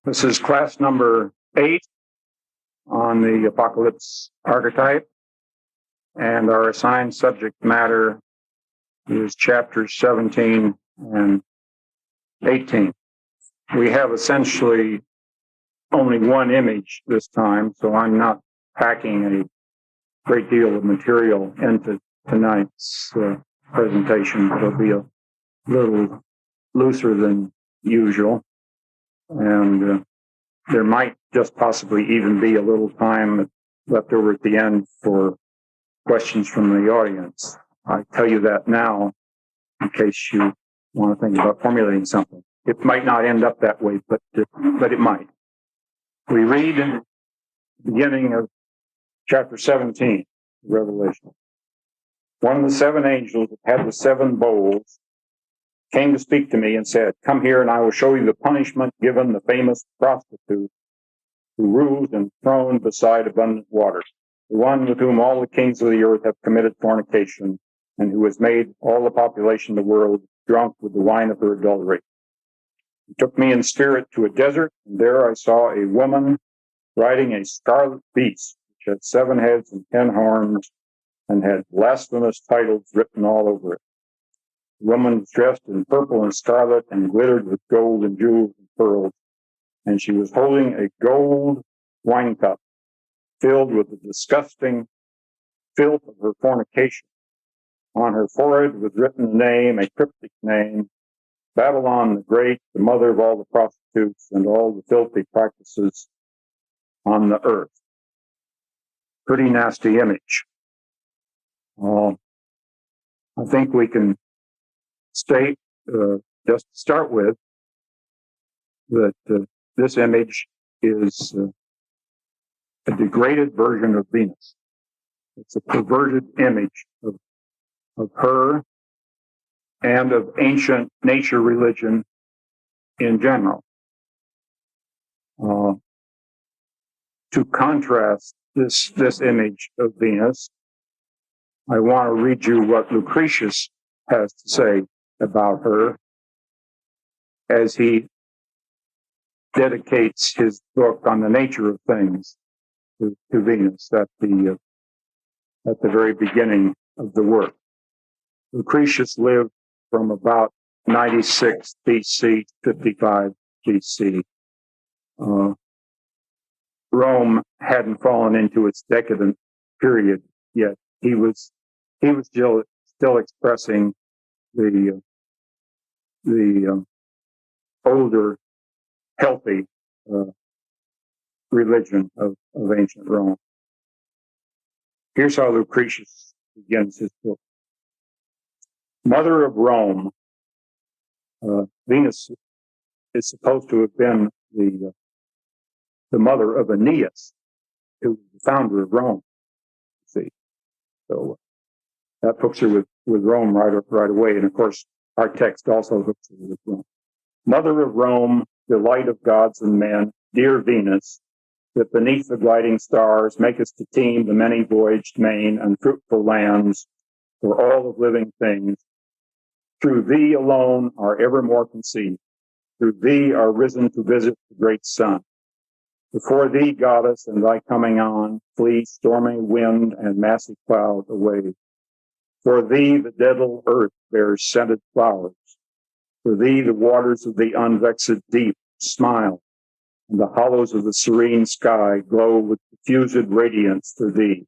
This is class number 8 on the Apocalypse archetype, and our assigned subject matter is chapters 17 and 18. We have essentially only one image this time, so I'm not packing a great deal of material into tonight's presentation. It'll be a little looser than usual, and there might just possibly even be a little time left over at the end for questions from the audience. I tell you that now in case you want to think about formulating something. It might not end up that way, but it might. We read in the beginning of chapter 17, Revelation. One of the 7 angels that had the 7 bowls came to speak to me and said, "Come here and I will show you the punishment given the famous prostitute who rules enthroned beside abundant water, the one with whom all the kings of the earth have committed fornication, and who has made all the population of the world drunk with the wine of her adultery. He took me in spirit to a desert, and there I saw a woman riding a scarlet beast, which had 7 heads and 10 horns, and had blasphemous titles written all over it. The woman was dressed in purple and scarlet and glittered with gold and jewels and pearls, and she was holding a gold wine cup filled with the disgusting filth of her fornication. On her forehead was written a name, a cryptic name, Babylon the Great, the mother of all the prostitutes and all the filthy practices on the earth." Pretty nasty image. I think we can state, just to start with, that this image is a degraded version of Venus. It's a perverted image of her and of ancient nature religion in general. To contrast this image of Venus, I want to read you what Lucretius has to say about her as he dedicates his book on the nature of things to Venus at the very beginning of the work. Lucretius lived from about 96 BC to 55 BC. Rome hadn't fallen into its decadent period yet. He was still expressing the older, healthy religion of ancient Rome. Here's how Lucretius begins his book. Mother of Rome. Venus is supposed to have been the mother of Aeneas, who was the founder of Rome. See, so that hooks her with Rome right away, and of course our text also hooks her with Rome. Mother of Rome, delight of gods and men, dear Venus, that beneath the gliding stars makest to teem the many-voyaged main and fruitful lands for all of living things. Through thee alone are evermore conceived. Through thee are risen to visit the great sun. Before thee, goddess, and thy coming on, flee stormy wind and massy cloud away. For thee the daedal earth bears scented flowers. For thee the waters of the unvexed deep smile, and the hollows of the serene sky glow with diffused radiance for thee.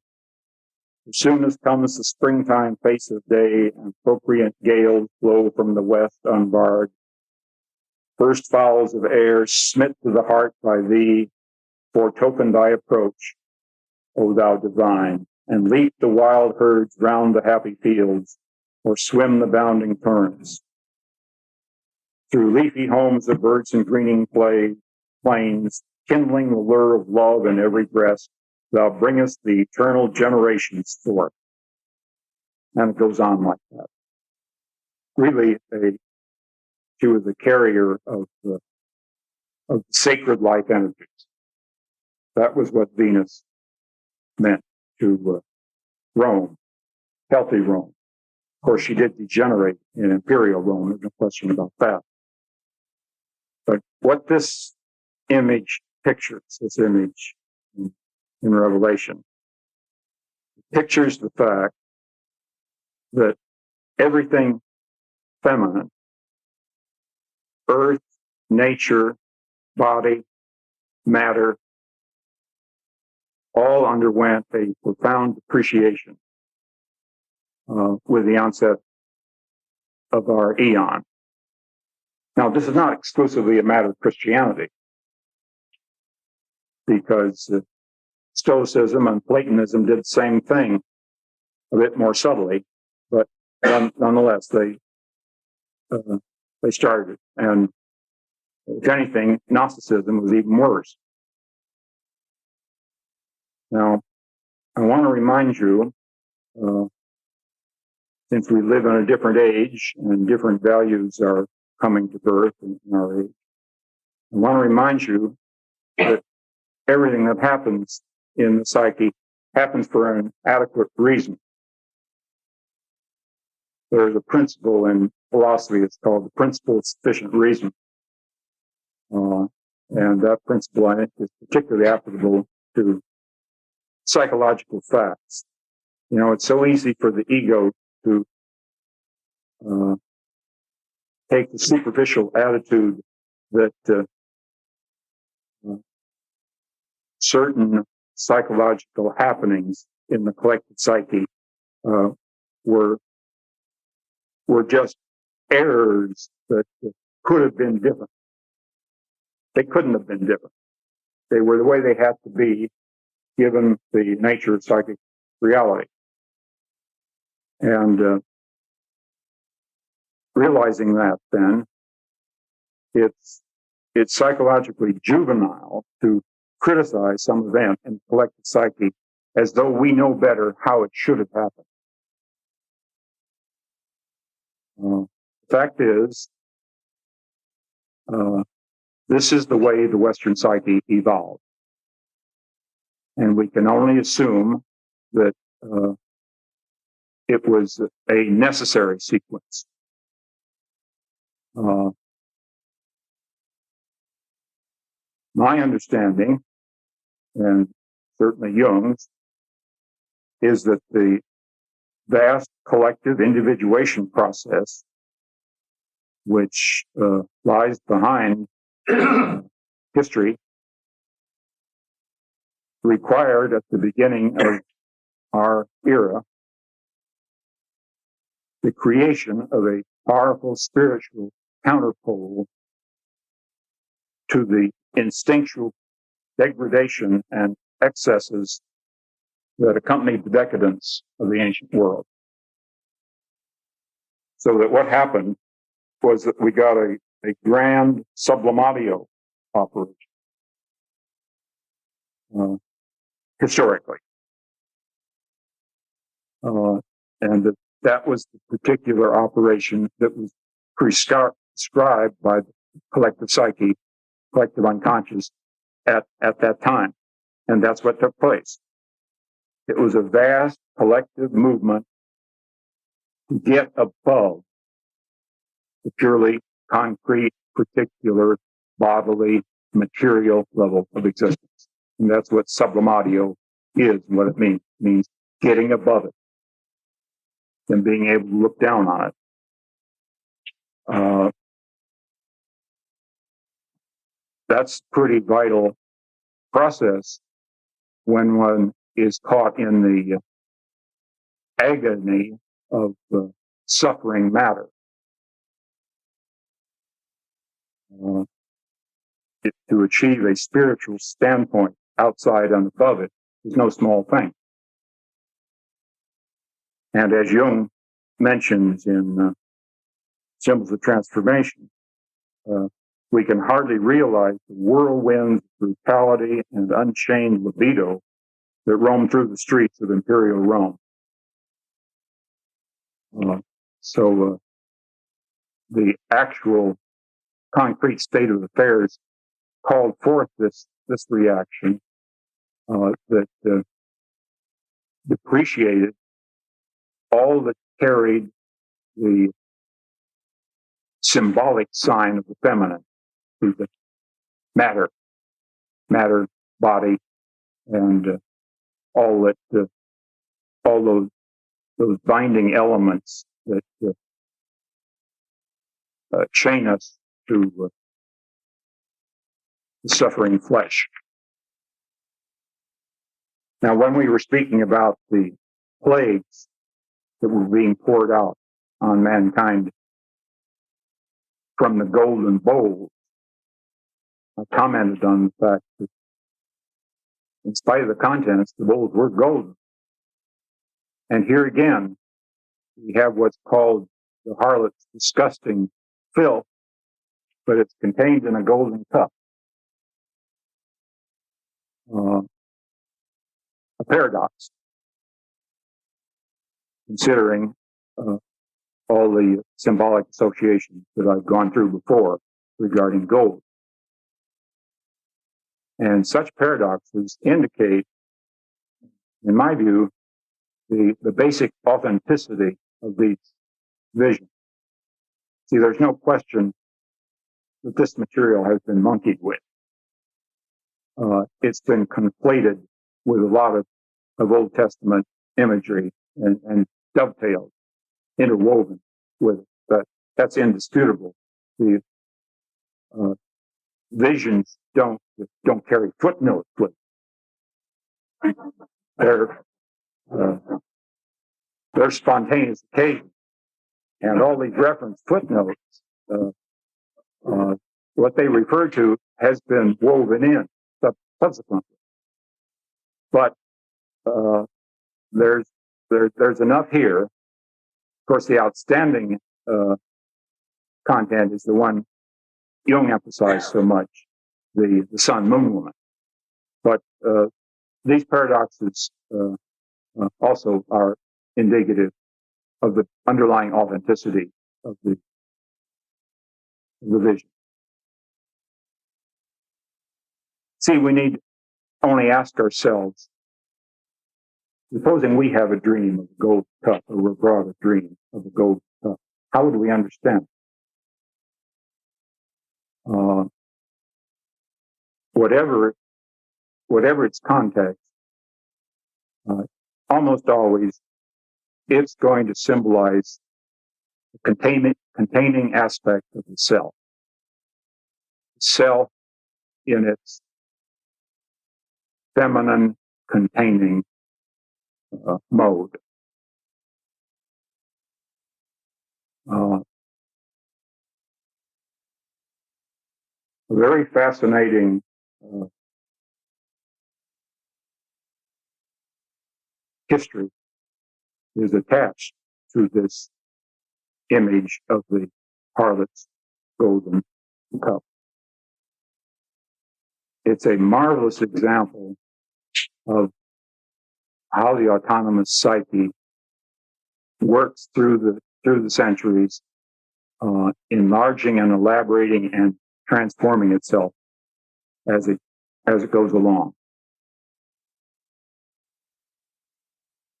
As soon as comes the springtime face of day, and procreant gales blow from the west unbarred, first fowls of air, smit to the heart by thee, foretoken thy approach, O thou divine, and leap the wild herds round the happy fields, or swim the bounding torrents. Through leafy homes of birds and greening plains, kindling the lure of love in every breast, thou bringest the eternal generations forth. And it goes on like that. Really, she was a carrier of sacred life energies. That was what Venus meant to Rome, healthy Rome. Of course, she did degenerate in imperial Rome, there's no question about that. But what this image pictures this image in Revelation. It pictures the fact that everything feminine, earth, nature, body, matter, all underwent a profound depreciation with the onset of our eon. Now, this is not exclusively a matter of Christianity, because Stoicism and Platonism did the same thing a bit more subtly, but nonetheless, they started it. And if anything, Gnosticism was even worse. Now, I want to remind you, since we live in a different age and different values are coming to birth in our age, I want to remind you that everything that happens in the psyche happens for an adequate reason. There's a principle in philosophy, it's called the principle of sufficient reason. And that principle, I think, is particularly applicable to psychological facts. You know, it's so easy for the ego to take the superficial attitude that certain psychological happenings in the collective psyche were just errors that could have been different. They couldn't have been different. They were the way they had to be, given the nature of psychic reality. And realizing that, then, it's psychologically juvenile to criticize some event in the collective psyche as though we know better how it should have happened. The fact is, this is the way the Western psyche evolved. And we can only assume that it was a necessary sequence. My understanding, and certainly Jung's, is that the vast collective individuation process, which lies behind history, required at the beginning of our era the creation of a powerful spiritual counterpole to the instinctual degradation and excesses that accompanied the decadence of the ancient world. So that what happened was that we got a grand sublimatio operation, historically. And that was the particular operation that was prescribed by the collective psyche, collective unconscious at that time. And that's what took place. It was a vast collective movement to get above the purely concrete, particular, bodily, material level of existence. And that's what sublimatio is, and what it means. It means getting above it and being able to look down on it. That's a pretty vital process when one is caught in the agony of suffering matter. To achieve a spiritual standpoint outside and above it is no small thing. And as Jung mentions in Symbols of Transformation, we can hardly realize the whirlwind brutality and unchained libido that roam through the streets of imperial Rome. So the actual concrete state of affairs called forth this reaction that depreciated all that carried the symbolic sign of the feminine, through the matter matter, body, and all those binding elements that chain us to the suffering flesh. Now, when we were speaking about the plagues that were being poured out on mankind from the golden bowls, I commented on the fact that in spite of the contents, the bowls were golden. And here again, we have what's called the harlot's disgusting filth, but it's contained in a golden cup. A paradox, considering all the symbolic associations that I've gone through before regarding gold. And such paradoxes indicate, in my view, the basic authenticity of these visions. See, there's no question that this material has been monkeyed with. It's been conflated with a lot of Old Testament imagery and dovetailed, interwoven with it. But that's indisputable. The visions don't carry footnotes with it. They're spontaneous occasions. And all these reference footnotes, what they refer to has been woven in subsequently. But there's enough here. Of course, the outstanding content is the one Jung emphasized so much, the sun-moon woman. But these paradoxes also are indicative of the underlying authenticity of the vision. See, we need only ask ourselves, supposing we have a dream of a gold cup, or we're brought a dream of a gold cup, how would we understand it? Whatever its context, almost always it's going to symbolize the containing aspect of the self. The self in its feminine containing mode. A very fascinating history is attached to this image of the harlot's golden cup. It's a marvelous example of how the autonomous psyche works through the centuries, enlarging and elaborating and transforming itself as it goes along.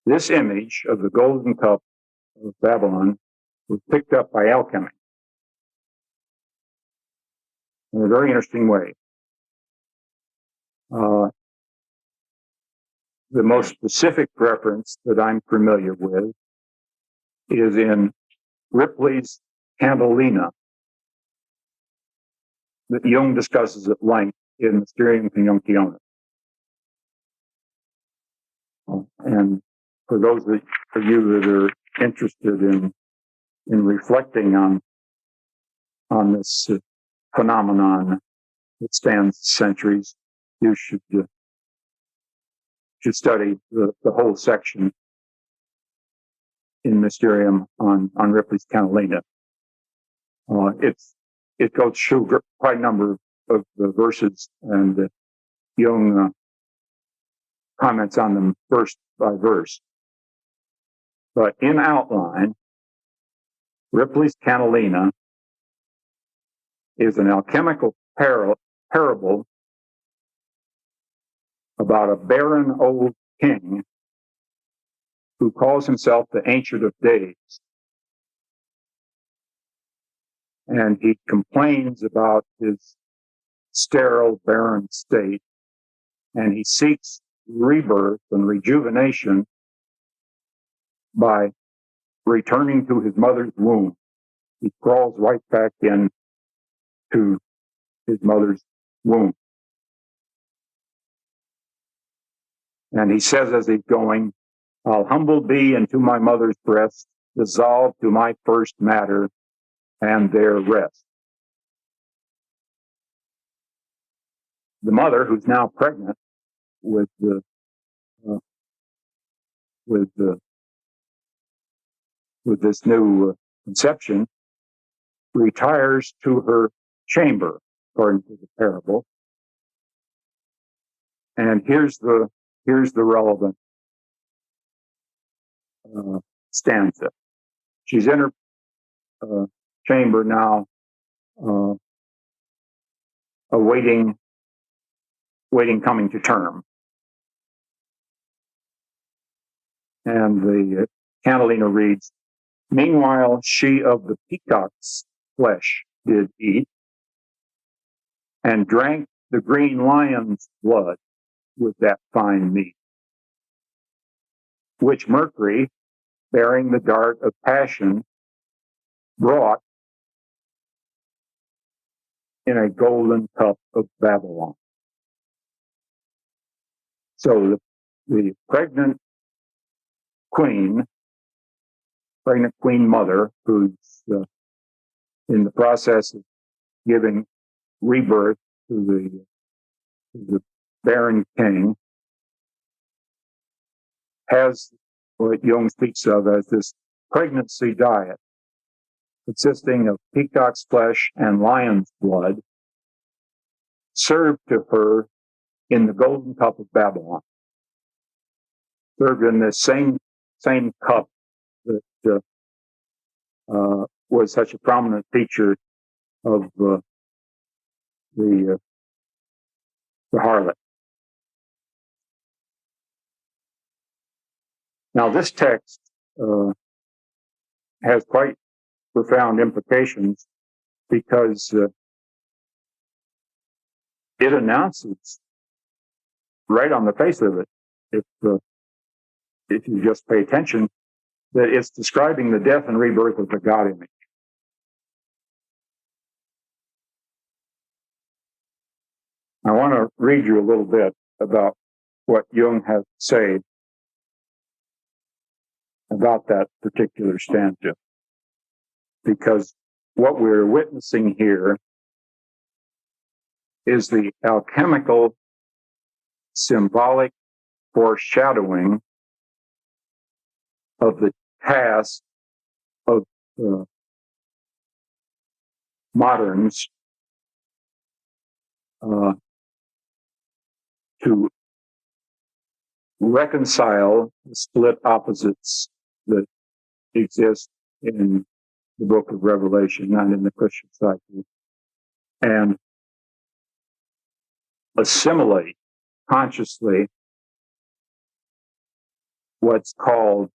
This image of the golden cup of Babylon was picked up by alchemy in a very interesting way. The most specific reference that I'm familiar with is in Ripley's Candelina that Jung discusses at length in Mysterium Conjunctionis. And for those of you that are interested in reflecting on this phenomenon that spans centuries, you should study the whole section in Mysterium on Ripley's Candelina. It goes through quite a number of the verses, and Jung comments on them verse by verse. But in outline, Ripley's Candelina is an alchemical parable about a barren old king who calls himself the Ancient of Days. And he complains about his sterile, barren state and he seeks rebirth and rejuvenation by returning to his mother's womb. He crawls right back in to his mother's womb. And he says as he's going, I'll humble be into my mother's breast, dissolve to my first matter, and there rest. The mother, who's now pregnant with this new conception, retires to her chamber, according to the parable. And here's the relevant stanza. She's in her chamber now, awaiting coming to term. And the Catalina reads, meanwhile, she of the peacock's flesh did eat, and drank the green lion's blood with that fine meat, which Mercury, bearing the dart of passion, brought in a golden cup of Babylon. So the pregnant queen mother, who's in the process of giving rebirth to the barren king, has what Jung speaks of as this pregnancy diet, consisting of peacock's flesh and lion's blood, served to her in the golden cup of Babylon, served in this same cup that was such a prominent feature of the harlot. Now, this text has quite profound implications because it announces right on the face of it, if you just pay attention, that it's describing the death and rebirth of the God image. I want to read you a little bit about what Jung has to say about that particular stanza, because what we're witnessing here is the alchemical, symbolic foreshadowing of the task of moderns to reconcile the split opposites that exist in the book of Revelation and in the Christian psyche, and assimilate consciously what's called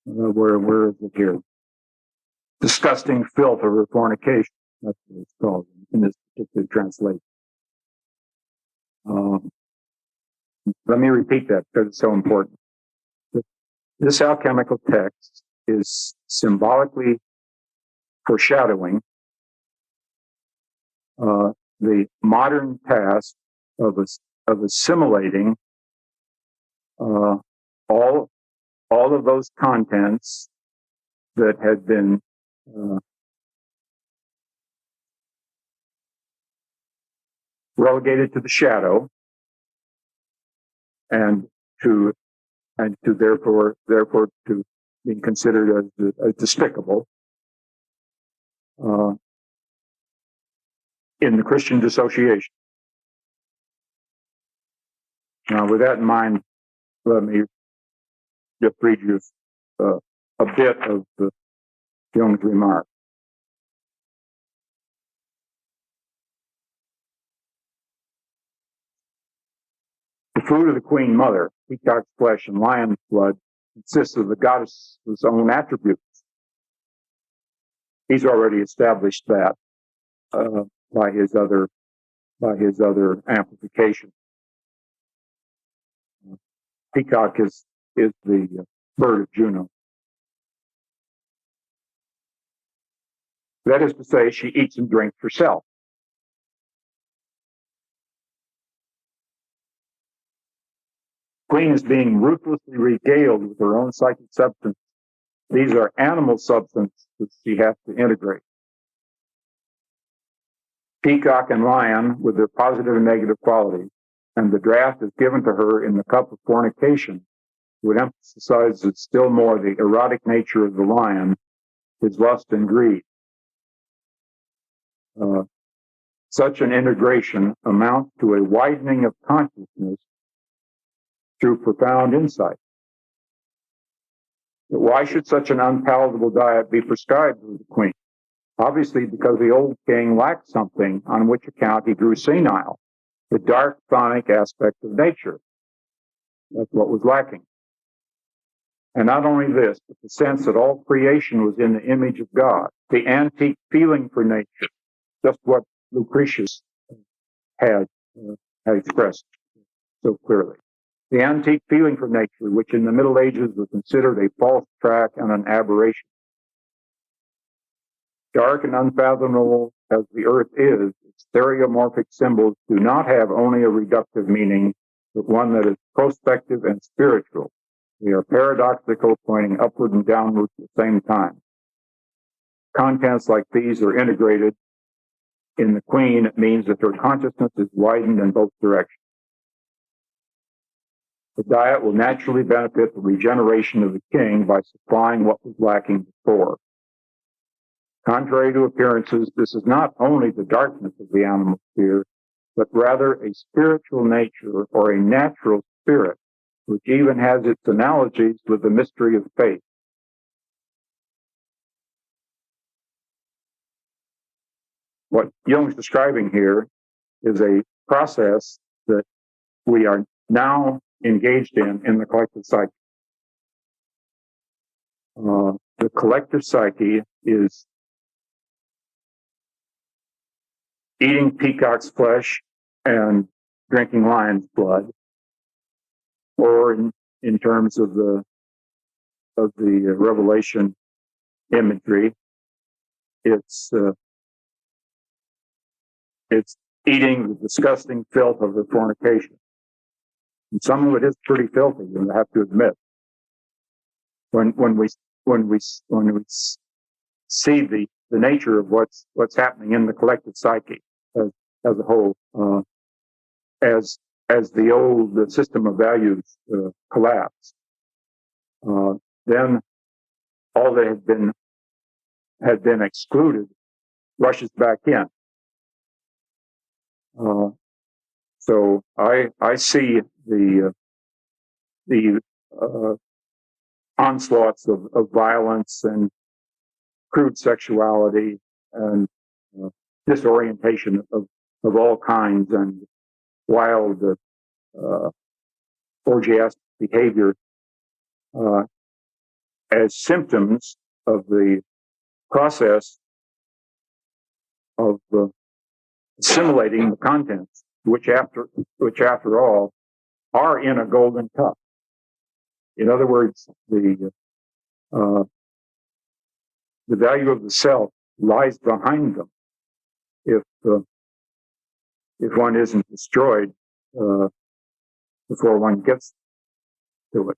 where is it here? Disgusting filth or fornication. That's what it's called in this particular translation. Let me repeat that because it's so important. This alchemical text is symbolically foreshadowing the modern task of assimilating all of those contents that had been relegated to the shadow, and to therefore to being considered as despicable in the Christian dissociation. Now, with that in mind, let me just read you a bit of Jung's remark. The food of the Queen Mother, peacock's flesh and lion's blood, consists of the goddess's own attributes. He's already established that. by his other amplification. Peacock is the bird of Juno. That is to say, she eats and drinks herself. Queen is being ruthlessly regaled with her own psychic substance. These are animal substances that she has to integrate. Peacock and lion with their positive and negative qualities, and the draught is given to her in the cup of fornication, would emphasize still more the erotic nature of the lion, his lust and greed. Such an integration amounts to a widening of consciousness through profound insight. But why should such an unpalatable diet be prescribed to the queen? Obviously, because the old king lacked something on which account he grew senile, the dark, chthonic aspect of nature. That's what was lacking. And not only this, but the sense that all creation was in the image of God, the antique feeling for nature, just what Lucretius had expressed so clearly. The antique feeling for nature, which in the Middle Ages was considered a false track and an aberration. Dark and unfathomable as the earth is, its stereomorphic symbols do not have only a reductive meaning, but one that is prospective and spiritual. They are paradoxical, pointing upward and downward at the same time. Contents like these are integrated. In the queen, it means that her consciousness is widened in both directions. The diet will naturally benefit the regeneration of the king by supplying what was lacking before. Contrary to appearances, this is not only the darkness of the animal sphere, but rather a spiritual nature or a natural spirit, which even has its analogies with the mystery of faith. What Jung's describing here is a process that we are now engaged in the collective psyche. The collective psyche is eating peacock's flesh and drinking lion's blood, or in terms of the Revelation imagery, it's eating the disgusting filth of the fornication. And some of it is pretty filthy, you have to admit. When we see the nature of what's happening in the collective psyche as a whole, as the old system of values collapse, then all that had been excluded rushes back in. So I see the onslaughts of violence and crude sexuality and disorientation of all kinds and wild orgiastic behavior as symptoms of the process of assimilating the contents, which after all are in a golden cup. In other words, the value of the self lies behind them. If one isn't destroyed before one gets to it.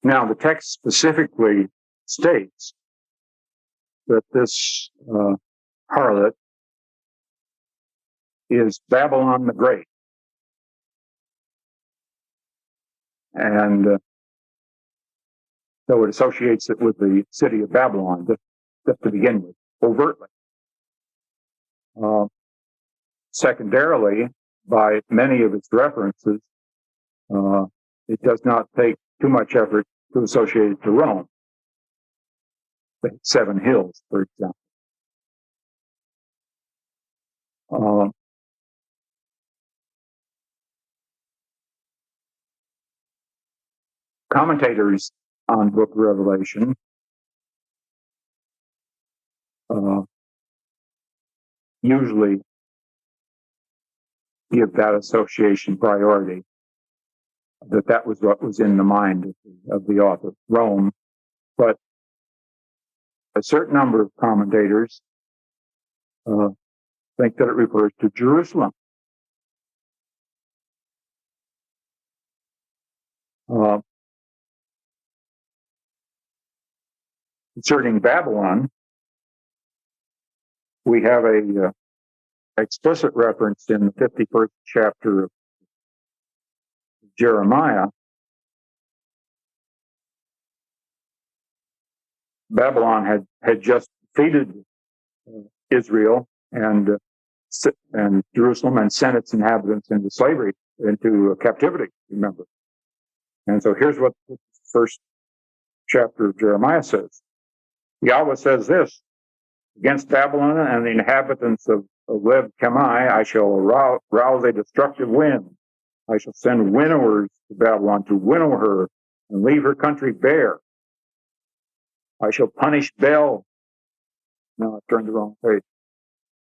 Now, the text specifically states that this harlot is Babylon the Great. And so it associates it with the city of Babylon, just to begin with, overtly. Secondarily, by many of its references, it does not take too much effort to associate it to Rome. The Seven Hills, for example. Commentators on Book of Revelation usually give that association priority, that was what was in the mind of the author, Rome. But a certain number of commentators think that it refers to Jerusalem. Concerning Babylon, we have a explicit reference in the 51st chapter of Jeremiah. Babylon had just defeated Israel and Jerusalem and sent its inhabitants into slavery, into captivity, remember. And so here's what the first chapter of Jeremiah says. Yahweh says this: against Babylon and the inhabitants of Leb Kamai, I shall rouse a destructive wind. I shall send winnowers to Babylon to winnow her and leave her country bare. I shall punish Bel. No, I turned the wrong page.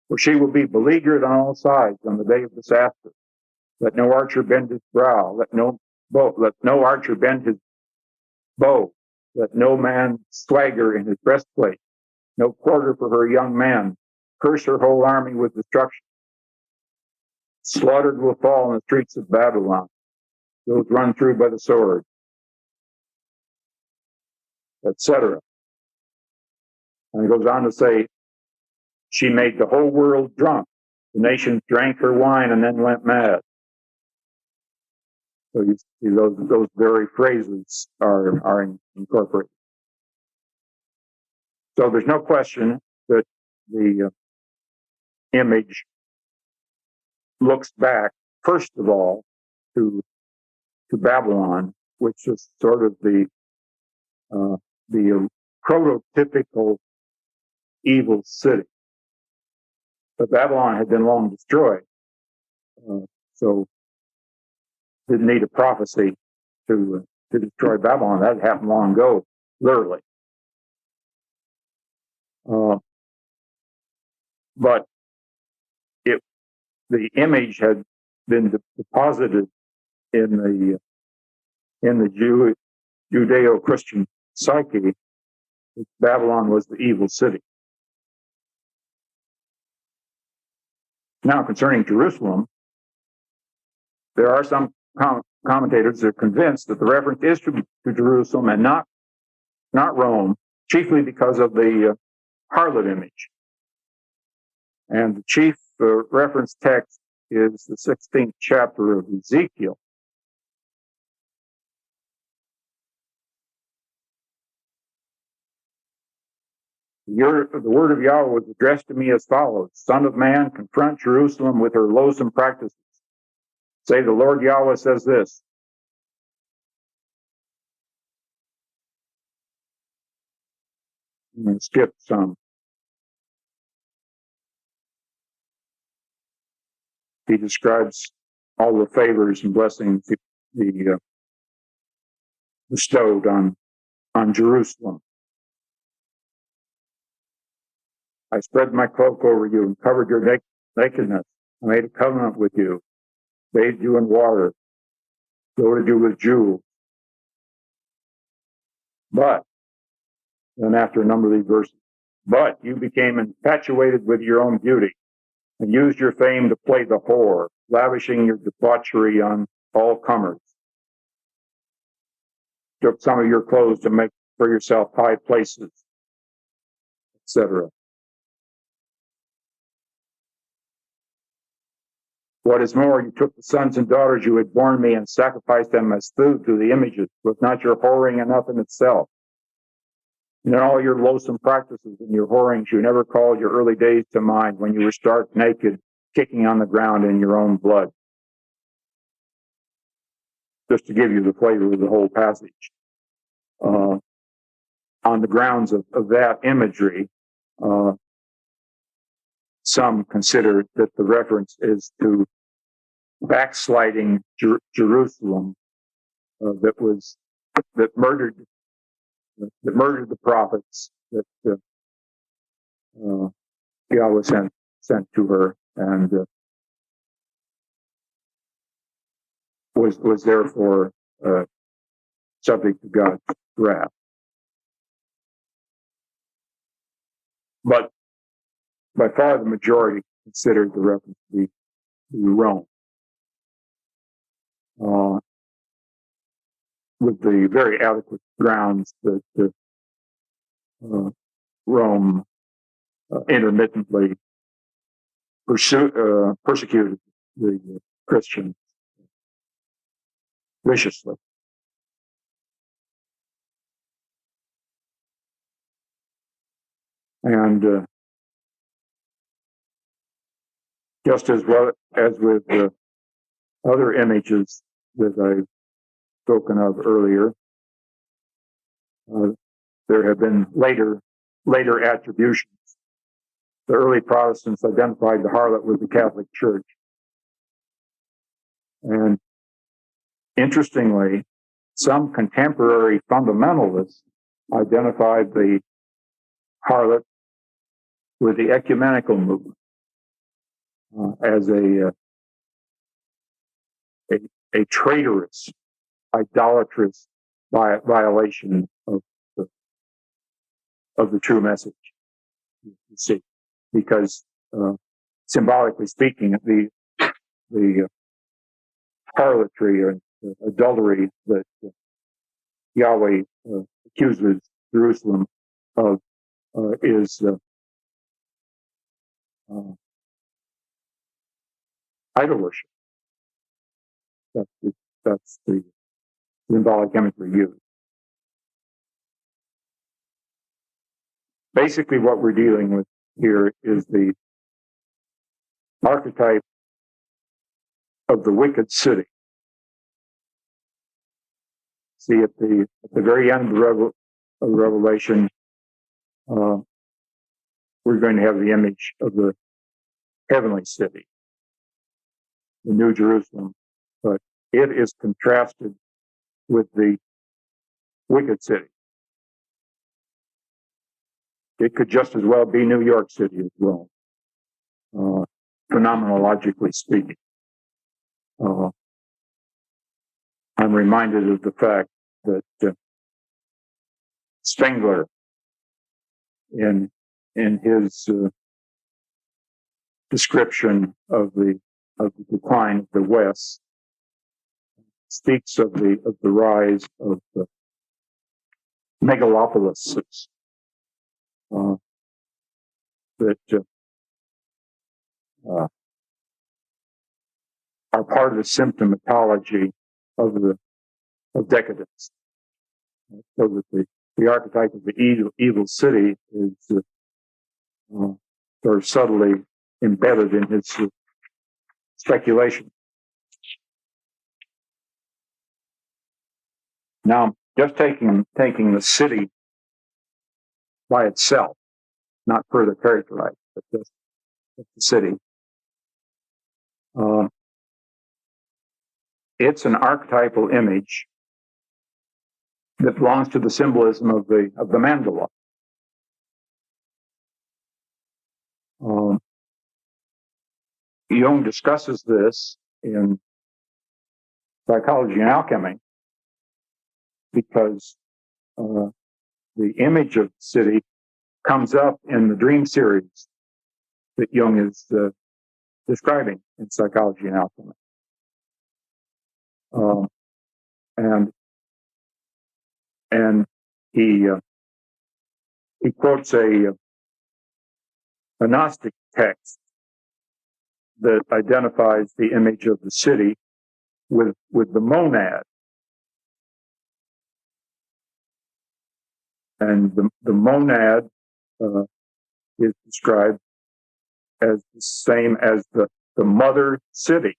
For she will be beleaguered on all sides on the day of disaster. Let no archer bend his brow. Let no archer bend his bow. Let no man swagger in his breastplate. No quarter for her young men. Curse her whole army with destruction. Slaughtered will fall in the streets of Babylon. Those run through by the sword, etc. And it goes on to say, she made the whole world drunk. The nations drank her wine and then went mad. So you see those very phrases are incorporated. So there's no question that the image looks back, first of all, to Babylon, which is sort of the prototypical evil city. But Babylon had been long destroyed, so didn't need a prophecy to destroy Babylon. That happened long ago, literally. But the image had been deposited in the Judeo-Christian psyche. Babylon was the evil city. Now, concerning Jerusalem, there are some commentators that are convinced that the reference is to Jerusalem and not Rome, chiefly because of the harlot image. And the chief reference text is the 16th chapter of Ezekiel. The word of Yahweh was addressed to me as follows: Son of man, confront Jerusalem with her loathsome practices. Say, the Lord Yahweh says this. I'm going to skip some. He describes all the favors and blessings he bestowed on Jerusalem. I spread my cloak over you and covered your nakedness. I made a covenant with you, bathed you in water, loaded you with jewels. But, then after a number of these verses, but you became infatuated with your own beauty and used your fame to play the whore, lavishing your debauchery on all comers. Took some of your clothes to make for yourself high places, etc. What is more, you took the sons and daughters you had borne me and sacrificed them as food to the images. Was not your whoring enough in itself? And in all your loathsome practices and your whorings, you never called your early days to mind when you were stark naked, kicking on the ground in your own blood. Just to give you the flavor of the whole passage. On the grounds of that imagery, some consider that the reference is to backsliding Jerusalem that murdered that murdered the prophets that Yahweh sent to her, and was therefore subject to God's wrath. But by far the majority considered the reference to be Rome, with the very adequate grounds that Rome intermittently persecuted the Christians viciously. And just as well as with other images that I've spoken of earlier, there have been later attributions. The early Protestants identified the harlot with the Catholic Church. And interestingly, some contemporary fundamentalists identified the harlot with the ecumenical movement as a traitorous, idolatrous violation of the true message. You see, because symbolically speaking, the harlotry or adultery that Yahweh accuses Jerusalem of is idol worship. That's the symbolic imagery used. Basically, what we're dealing with here is the archetype of the wicked city. See, at the very end of the Revelation, we're going to have the image of the heavenly city, the New Jerusalem, but it is contrasted with the wicked city. It could just as well be New York City as well, phenomenologically speaking. I'm reminded of the fact that Spengler, in his description of the decline of the West, speaks of the rise of the megalopolises that are part of the symptomatology of decadence. So that the archetype of the evil city is sort of subtly embedded in his speculation. Now, just taking the city by itself, not further characterized, but just the city. It's an archetypal image that belongs to the symbolism of the mandala. Jung discusses this in Psychology and Alchemy because the image of the city comes up in the dream series that Jung is describing in Psychology and Alchemy. And he quotes a Gnostic text that identifies the image of the city with the monad. And the monad is described as the same as the mother city.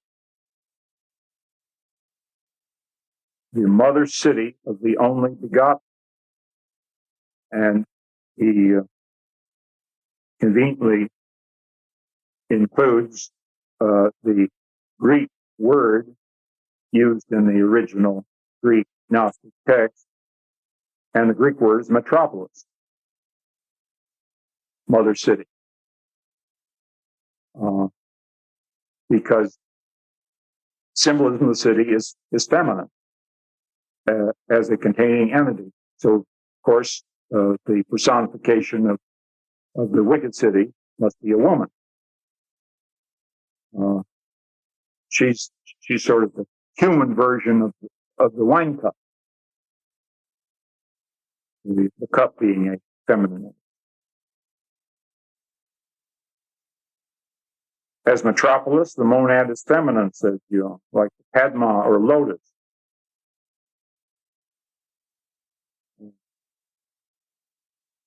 The mother city of the only begotten. And he conveniently includes the Greek word used in the original Greek Gnostic text And the Greek word is metropolis, mother city. Because symbolism of the city is feminine as a containing entity. So, of course, the personification of the wicked city must be a woman. She's sort of the human version of the wine cup, the cup being a feminine entity. As metropolis, the monad is feminine, says Jung, like Padma or lotus.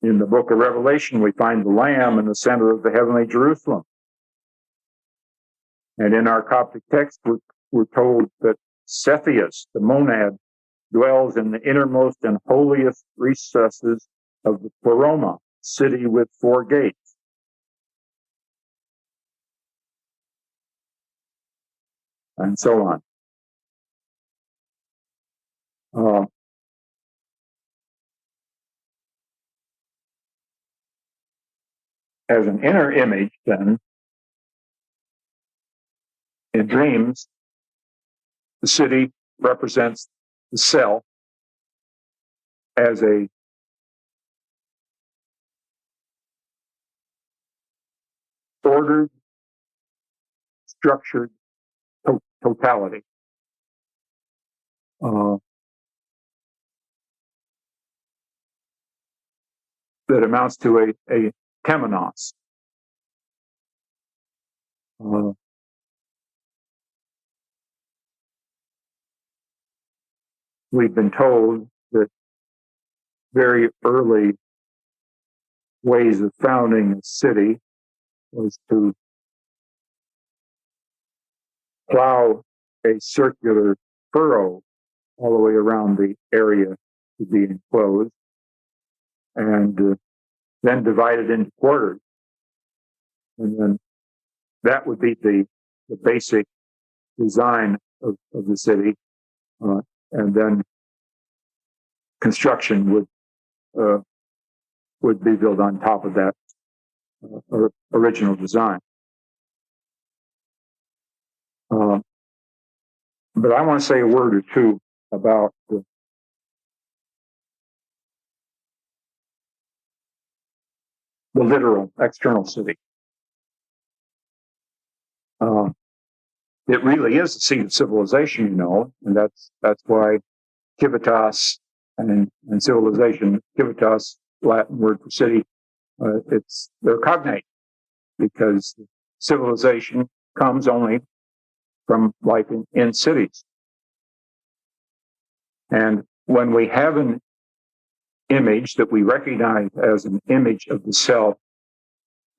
In the book of Revelation, we find the Lamb in the center of the heavenly Jerusalem. And in our Coptic text, we're told that Cepheus, the monad, dwells in the innermost and holiest recesses of the Pleroma, city with 4 gates. And so on. As an inner image, then, in dreams, the city represents the self as a ordered, structured totality. That amounts to a temenos. We've been told that very early ways of founding a city was to plow a circular furrow all the way around the area to be enclosed, and then divide it into quarters. And then that would be the basic design of the city. And then construction would be built on top of that original design. But I want to say a word or two about the literal external city. It really is the seat of civilization, and that's why civitas and civilization, civitas, Latin word for city, they're cognate, because civilization comes only from life in cities. And when we have an image that we recognize as an image of the self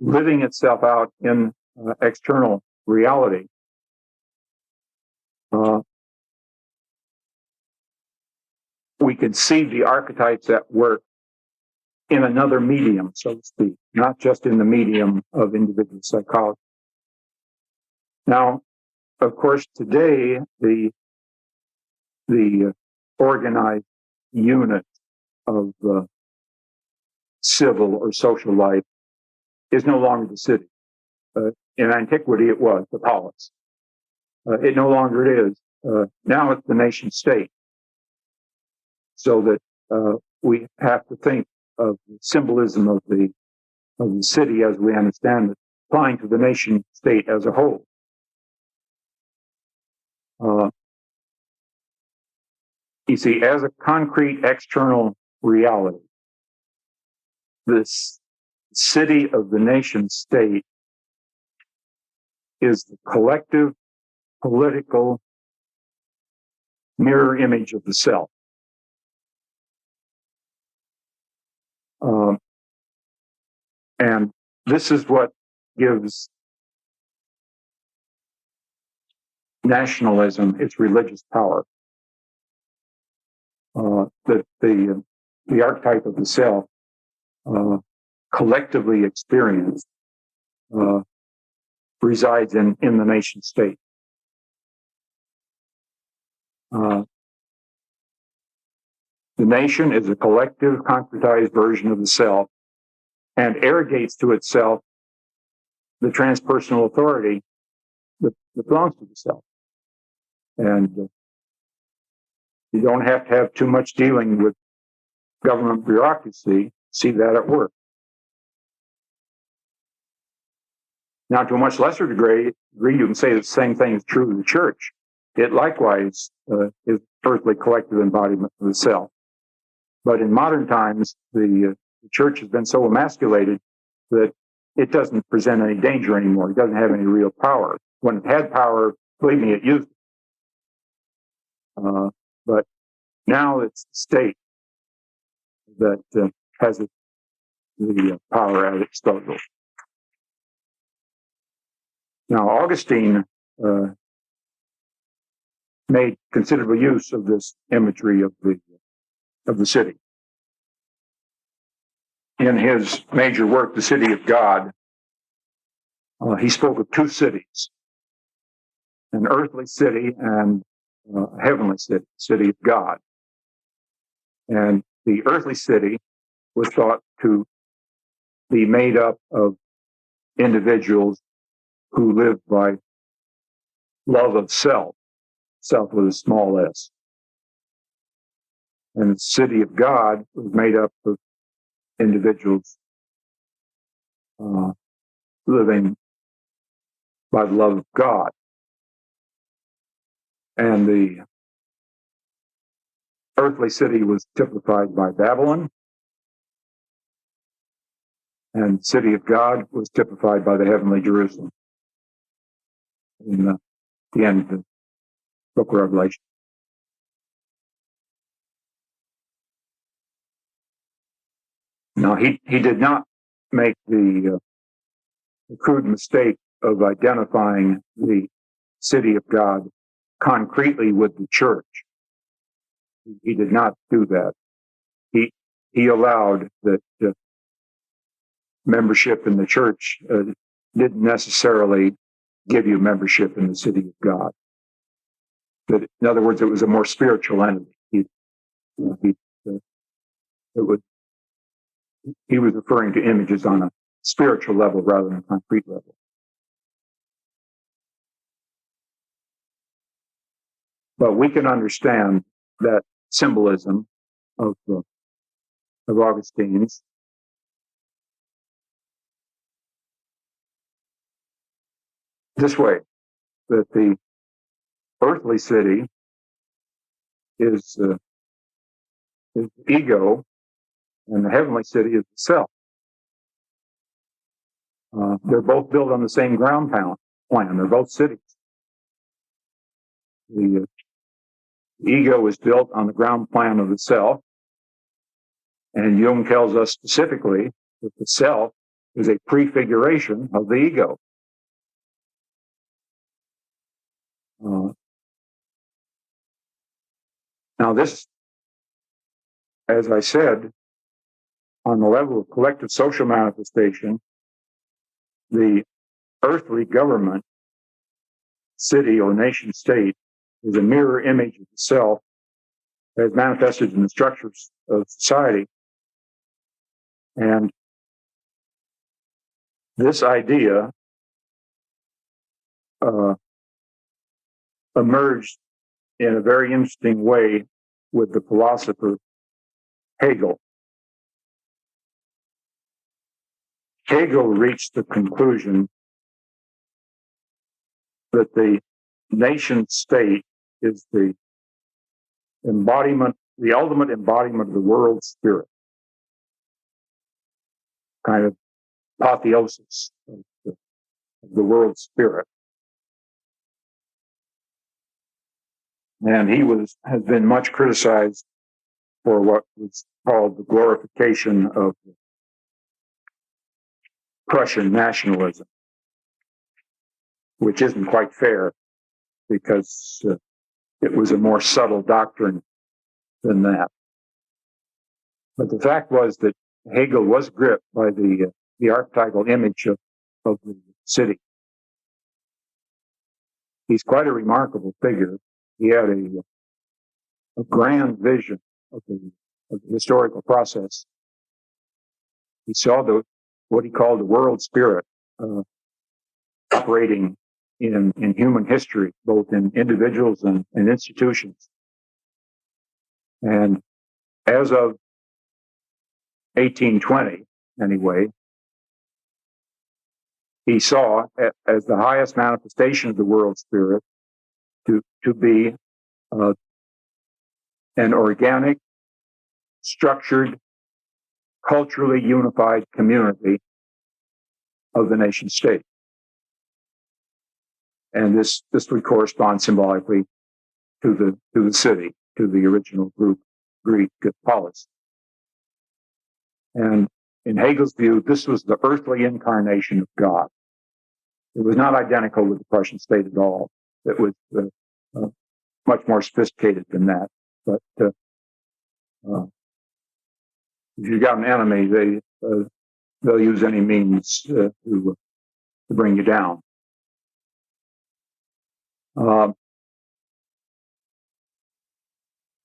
living itself out in external reality, we can see the archetypes at work in another medium, so to speak, not just in the medium of individual psychology. Now, of course, today, the organized unit of civil or social life is no longer the city. In antiquity, it was the polis. It no longer is. Now it's the nation state. So that we have to think of the symbolism of the city as we understand it, applying to the nation state as a whole. You see, as a concrete external reality, this city of the nation state is the collective political mirror image of the self. And this is what gives nationalism its religious power. The archetype of the self, collectively experienced, resides in the nation state. The nation is a collective, concretized version of the self and arrogates to itself the transpersonal authority that belongs to the self. And you don't have to have too much dealing with government bureaucracy to see that at work. Now, to a much lesser degree, you can say the same thing is true of the church. It likewise is earthly collective embodiment of the self. But in modern times, the church has been so emasculated that it doesn't present any danger anymore. It doesn't have any real power. When it had power, believe me, it used it. But now it's the state that has the power at its disposal. Now, Augustine made considerable use of this imagery of the city. In his major work, The City of God, he spoke of two cities, an earthly city and a heavenly city, city of God. And the earthly city was thought to be made up of individuals who lived by love of self, self with a small s. And the city of God was made up of individuals living by the love of God. And the earthly city was typified by Babylon, and the city of God was typified by the heavenly Jerusalem in the end of the book of Revelation. Now, he did not make the crude mistake of identifying the city of God concretely with the church. He did not do that. He allowed that membership in the church didn't necessarily give you membership in the city of God. But in other words, it was a more spiritual entity. He was referring to images on a spiritual level rather than a concrete level. But we can understand that symbolism of Augustine's this way, that the earthly city is ego, and the heavenly city is the self. They're both built on the same ground plan. They're both cities. The ego is built on the ground plan of the self, and Jung tells us specifically that the self is a prefiguration of the ego. Now this, as I said, on the level of collective social manifestation, the earthly government, city or nation state, is a mirror image of the self as manifested in the structures of society. And this idea emerged in a very interesting way with the philosopher Hegel. Hegel reached the conclusion that the nation state is the embodiment, the ultimate embodiment of the world spirit, kind of apotheosis of the world spirit. And he has been much criticized for what was called the glorification of Prussian nationalism, which isn't quite fair because it was a more subtle doctrine than that. But the fact was that Hegel was gripped by the archetypal image of the city. He's quite a remarkable figure. He had a grand vision of the of the historical process. He saw what he called the world spirit operating in human history, both in individuals and institutions. And as of 1820, anyway, he saw as the highest manifestation of the world spirit to be an organic, structured, culturally unified community of the nation state. And this would correspond symbolically to the city, to the original Greek polis. And in Hegel's view, this was the earthly incarnation of God. It was not identical with the Prussian state at all. It was much more sophisticated than that. But if you've got an enemy, they'll use any means to bring you down.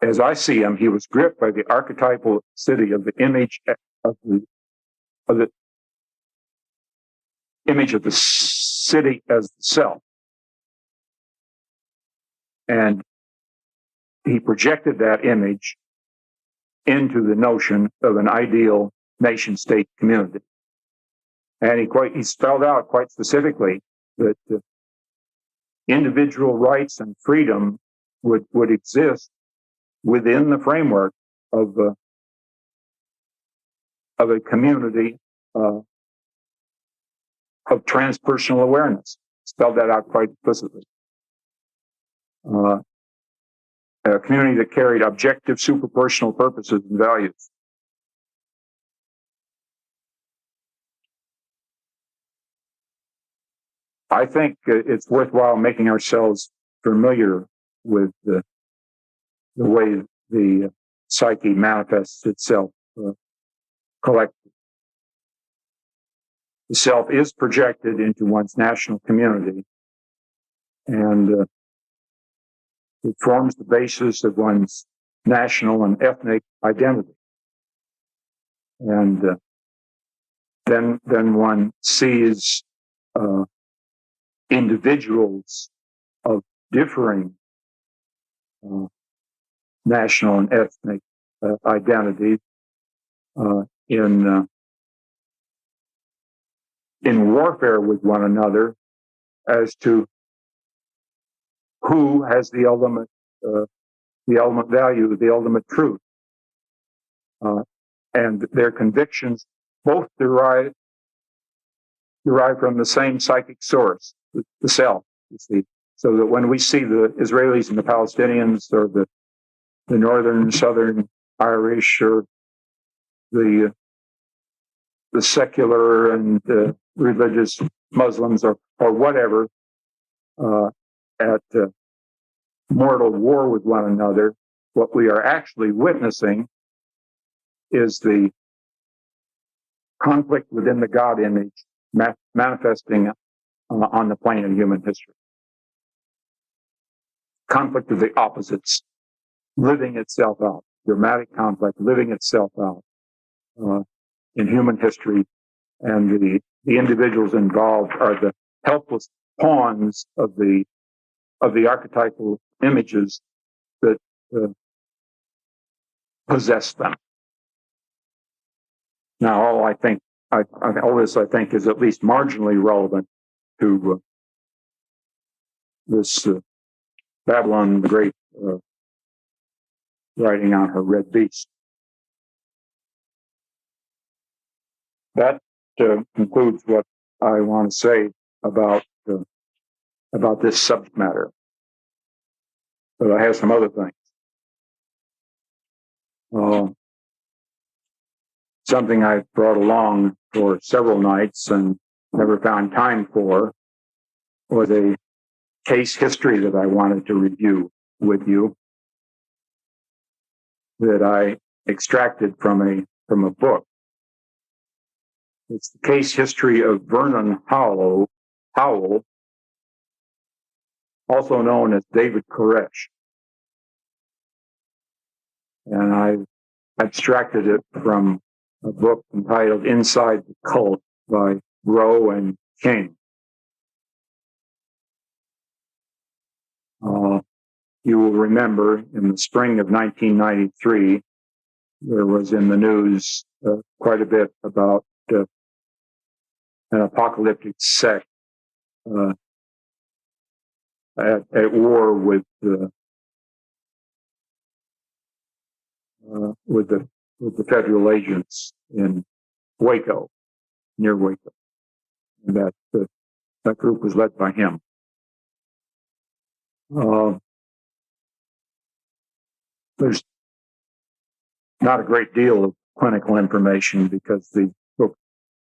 As I see him, he was gripped by the archetypal city of the image of the image of the city as the self, and he projected that image into the notion of an ideal nation-state community. And he spelled out quite specifically that individual rights and freedom would exist within the framework of a community of transpersonal awareness. Spelled that out quite explicitly. A community that carried objective superpersonal purposes and values. I think it's worthwhile making ourselves familiar with the way the psyche manifests itself collectively. The self is projected into one's national community, and it forms the basis of one's national and ethnic identity. And then one sees individuals of differing national and ethnic identities in warfare with one another as to who has the ultimate value, the ultimate truth, and their convictions both derive from the same psychic source, the self. You see, so that when we see the Israelis and the Palestinians, or the northern and southern Irish, or the secular and religious Muslims, or whatever, at mortal war with one another, what we are actually witnessing is the conflict within the God image manifesting on the plane of human history. Conflict of the opposites, living itself out, dramatic conflict, living itself out in human history, and the individuals involved are the helpless pawns of the archetypal images that possess them. Now, all this I think is at least marginally relevant to this Babylon the Great riding on her red beast. That concludes what I want to say about this subject matter. But I have some other things. Something I've brought along for several nights and never found time for was a case history that I wanted to review with you, that I extracted from a book. It's the case history of Vernon Howell, also known as David Koresh. And abstracted it from a book entitled Inside the Cult by Rowe and King. You will remember in the spring of 1993, there was in the news quite a bit about an apocalyptic sect at war with the federal agents in Waco, near Waco, and that group was led by him. There's not a great deal of clinical information because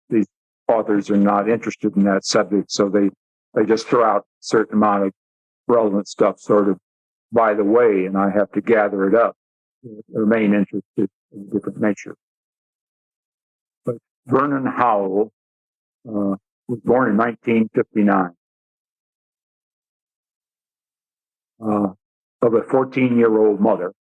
these authors are not interested in that subject, so they just throw out a certain amount of relevant stuff sort of by the way, and I have to gather it up. Remain interested in a different nature. But Vernon Howell was born in 1959 of a 14-year-old mother.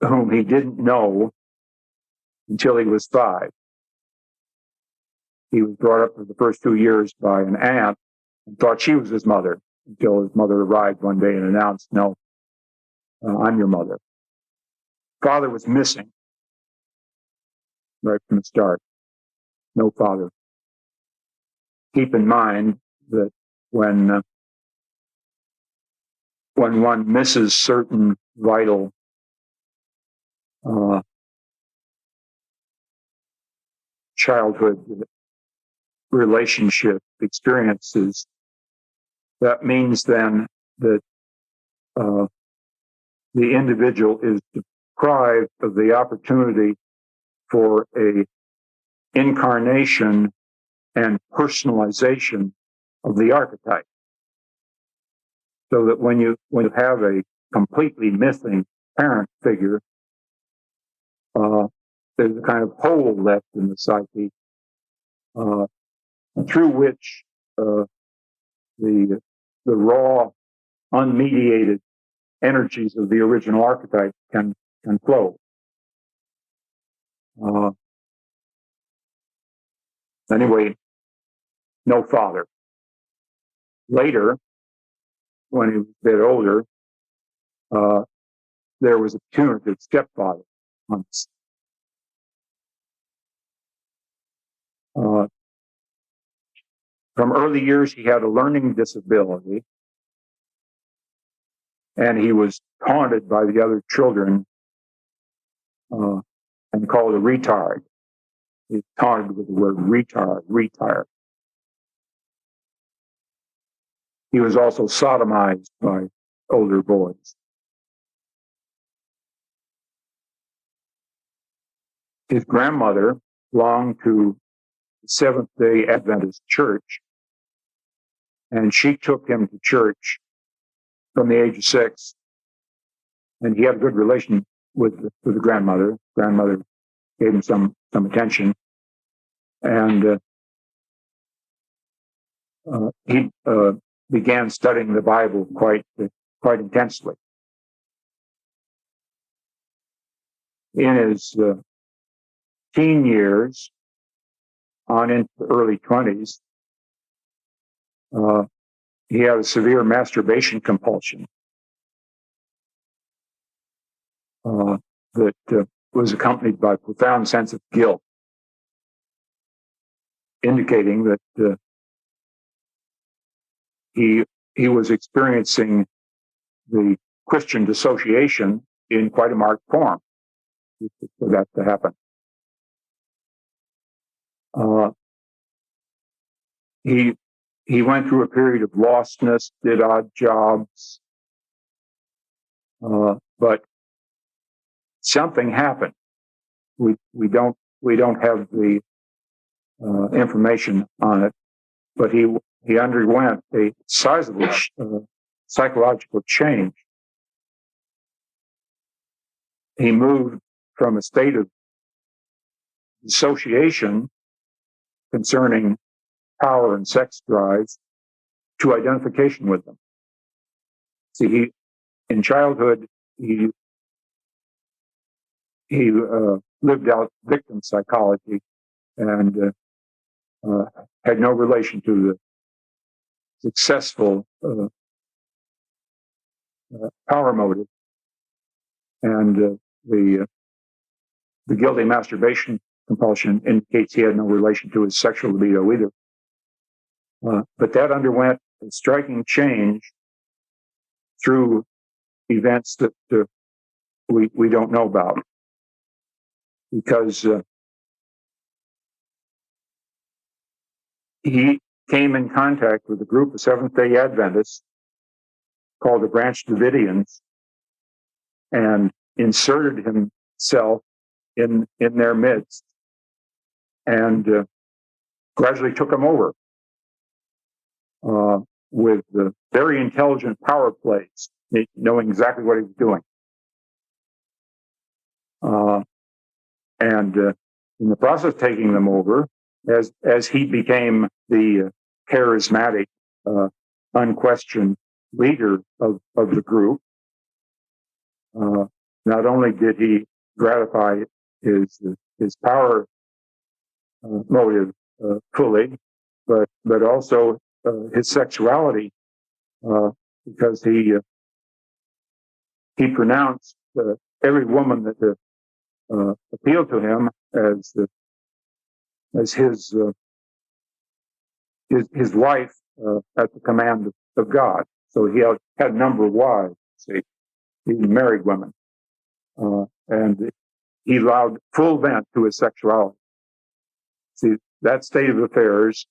Whom he didn't know until he was 5. He was brought up for the first 2 years by an aunt and thought she was his mother until his mother arrived one day and announced, "No, I'm your mother." Father was missing right from the start. No father. Keep in mind that when one misses certain vital childhood relationship experiences, that means then that the individual is deprived of the opportunity for a incarnation and personalization of the archetype. So that when you have a completely missing parent figure, there's a kind of hole left in the psyche through which the raw, unmediated energies of the original archetype can flow. Anyway, no father. Later, when he was a bit older, there was a punitive stepfather once. From early years, he had a learning disability, and he was taunted by the other children and called a retard. He was taunted with the word retard. He was also sodomized by older boys. His grandmother belonged to the Seventh-day Adventist Church, and she took him to church from the age of 6, and he had a good relation with the grandmother. Grandmother gave him some attention, and he began studying the Bible quite intensely. In his teen years, on into the early 20s, he had a severe masturbation compulsion that was accompanied by a profound sense of guilt, indicating that he was experiencing the Christian dissociation in quite a marked form for that to happen. He went through a period of lostness, did odd jobs, but something happened. We don't have the information on it, but he underwent a sizable psychological change. He moved from a state of dissociation concerning power and sex drives to identification with them. See, in childhood, he lived out victim psychology and had no relation to the successful power motive, and the guilty masturbation compulsion indicates he had no relation to his sexual libido either. But that underwent a striking change through events that we don't know about, because he came in contact with a group of Seventh-day Adventists called the Branch Davidians and inserted himself in their midst and gradually took them over with very intelligent power plays, knowing exactly what he was doing. And in the process of taking them over, as he became the charismatic, unquestioned leader of the group, not only did he gratify his power motive fully, but also his sexuality, because he pronounced every woman that appealed to him as his wife at the command of God. So he had a number of wives. See, he married women, and he allowed full vent to his sexuality. See, that state of affairs,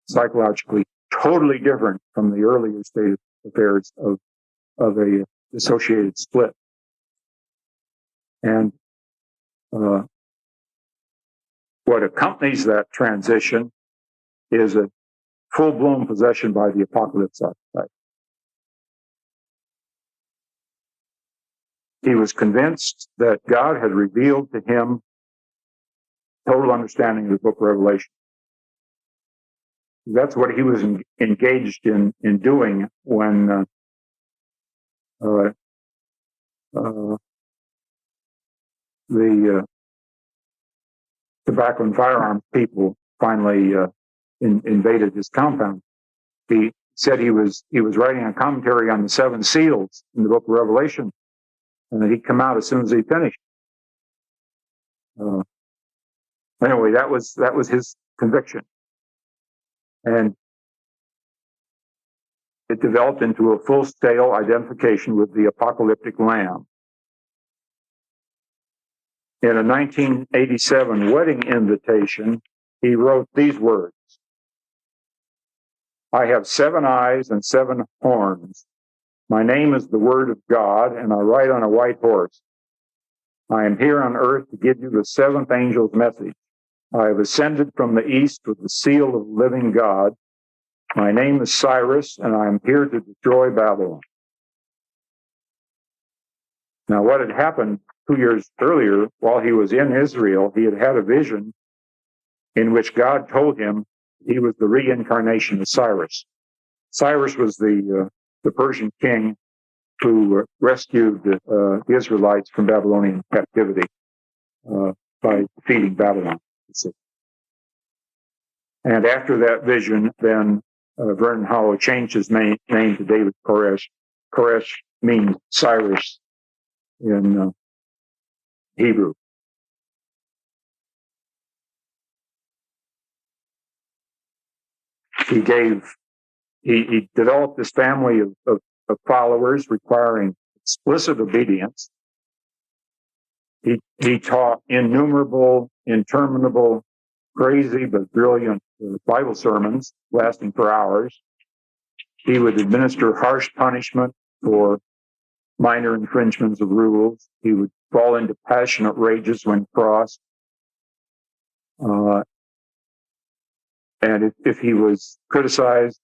psychologically, totally different from the earlier state of affairs of a dissociated split. And what accompanies that transition is a full-blown possession by the apocalypse archetype. He was convinced that God had revealed to him total understanding of the book of Revelation. That's what he was engaged in doing when the tobacco and firearms people finally invaded his compound. He said he was writing a commentary on the seven seals in the book of Revelation, and that he'd come out as soon as he finished. Anyway, that was his conviction, and it developed into a full-scale identification with the apocalyptic lamb. In a 1987 wedding invitation, he wrote these words: "I have 7 eyes and 7 horns. My name is the Word of God, and I ride on a white horse. I am here on earth to give you the 7th angel's message. I have ascended from the east with the seal of the living God. My name is Cyrus, and I am here to destroy Babylon." Now, what had happened 2 years earlier, while he was in Israel, he had a vision in which God told him he was the reincarnation of Cyrus. Cyrus was the Persian king who rescued the Israelites from Babylonian captivity by defeating Babylon. And after that vision, then Vernon Hollow changed his name to David Koresh. Koresh means Cyrus in Hebrew. He developed this family of followers requiring explicit obedience. He taught innumerable, interminable, crazy but brilliant Bible sermons lasting for hours. He would administer harsh punishment for minor infringements of rules. He would fall into passionate rages when crossed. And if he was criticized,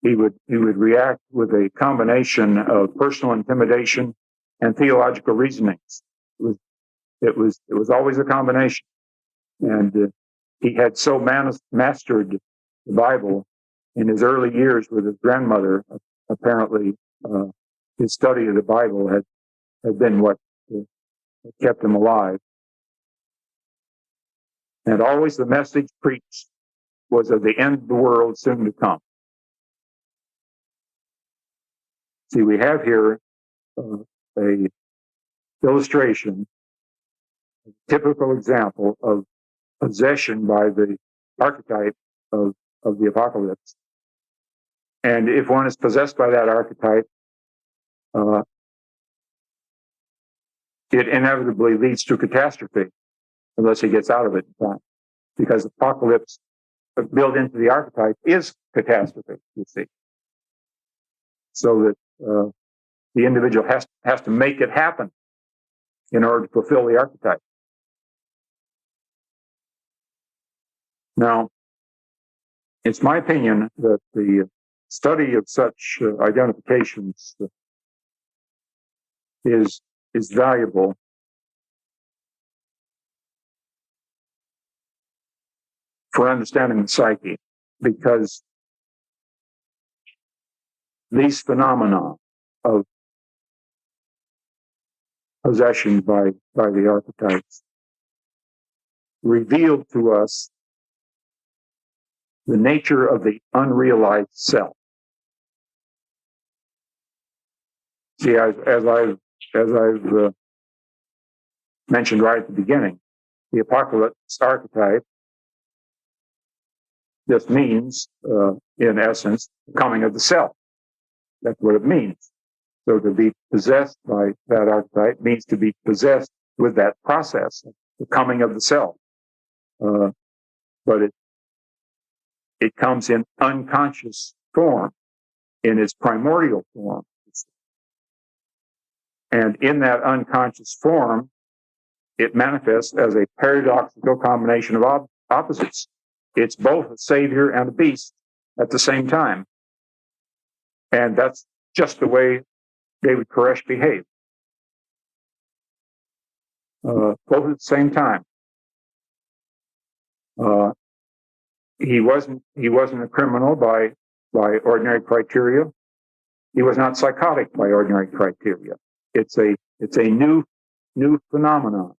he would react with a combination of personal intimidation and theological reasonings. It was always a combination. And he had so mastered the Bible in his early years with his grandmother, apparently his study of the Bible had been what kept him alive. And always the message preached was of the end of the world soon to come. See, we have here a illustration, a typical example of possession by the archetype of the apocalypse. And if one is possessed by that archetype, it inevitably leads to catastrophe unless he gets out of it in time. Because apocalypse built into the archetype is catastrophe, you see. So that the individual has to make it happen in order to fulfill the archetype. Now, it's my opinion that the study of such identifications is valuable for understanding the psyche, because these phenomena of possession by the archetypes reveal to us the nature of the unrealized self. See, as I've mentioned right at the beginning, the apocalypse archetype just means, in essence, the coming of the self. That's what it means. So to be possessed by that archetype means to be possessed with that process, the coming of the self. But it comes in unconscious form, in its primordial form. And in that unconscious form, it manifests as a paradoxical combination of opposites. It's both a savior and a beast at the same time. And that's just the way David Koresh behaved. Both at the same time. He wasn't a criminal by ordinary criteria. He was not psychotic by ordinary criteria. It's a new phenomenon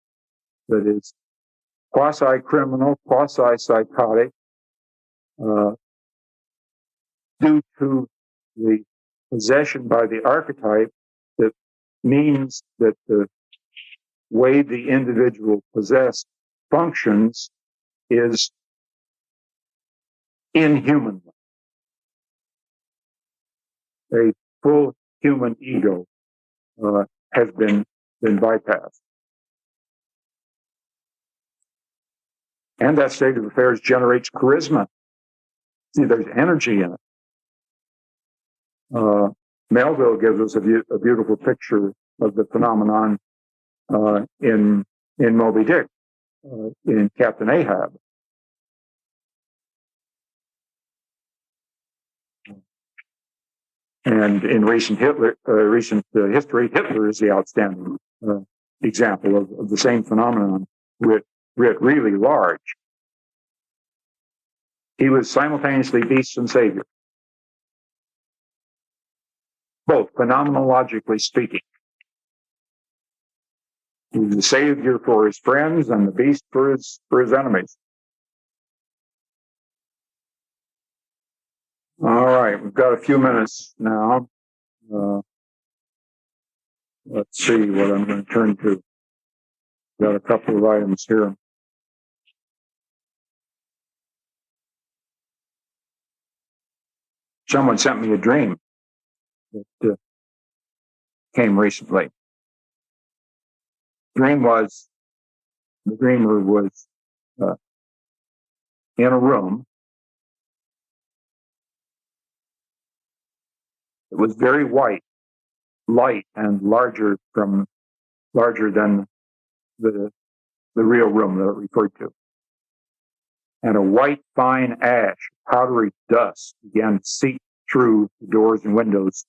that is quasi-criminal, quasi-psychotic, due to the possession by the archetype, that means that the way the individual possessed functions is inhuman. A full human ego has been bypassed. And that state of affairs generates charisma. See, there's energy in it. Melville gives us a beautiful picture of the phenomenon in Moby Dick, in Captain Ahab. And in recent history, Hitler is the outstanding example of the same phenomenon, writ really large. He was simultaneously beast and savior, both phenomenologically speaking. He was the savior for his friends and the beast for his enemies. All right, we've got a few minutes now. Let's see what I'm going to turn to. Got a couple of items here. Someone sent me a dream that came recently. The dreamer was in a room. It was very white, light, and larger than the real room that it referred to. And a white, fine ash, powdery dust began to seep through the doors and windows,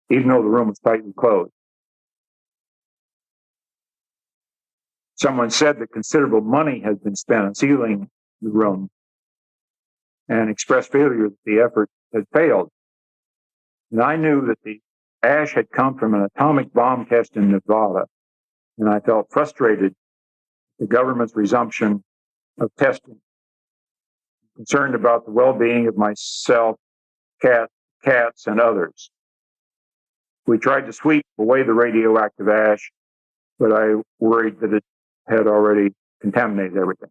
even though the room was tightly closed. Someone said that considerable money has been spent on sealing the room, and expressed failure that the effort had failed. And I knew that the ash had come from an atomic bomb test in Nevada, and I felt frustrated at the government's resumption of testing, concerned about the well-being of myself, cats, and others. We tried to sweep away the radioactive ash, but I worried that it had already contaminated everything.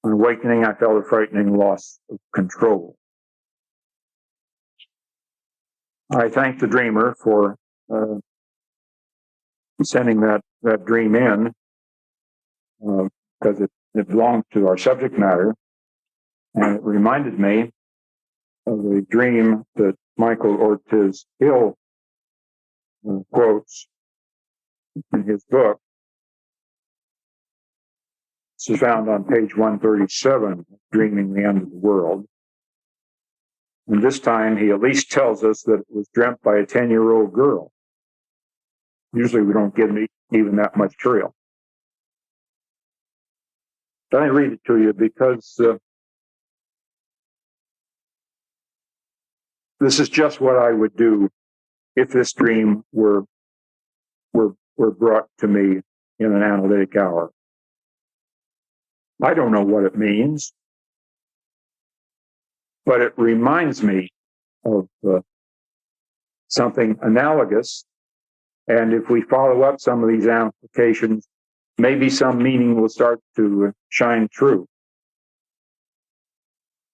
On awakening, I felt a frightening loss of control. I thanked the dreamer for sending that dream in, because it belonged to our subject matter, and it reminded me of a dream that Michael Ortiz Hill quotes in his book. This is found on page 137, Dreaming the End of the World. And this time he at least tells us that it was dreamt by a 10-year-old girl. Usually we don't give even that much material. Let me read it to you because this is just what I would do if this dream were brought to me in an analytic hour. I don't know what it means, but it reminds me of something analogous. And if we follow up some of these applications, maybe some meaning will start to shine through.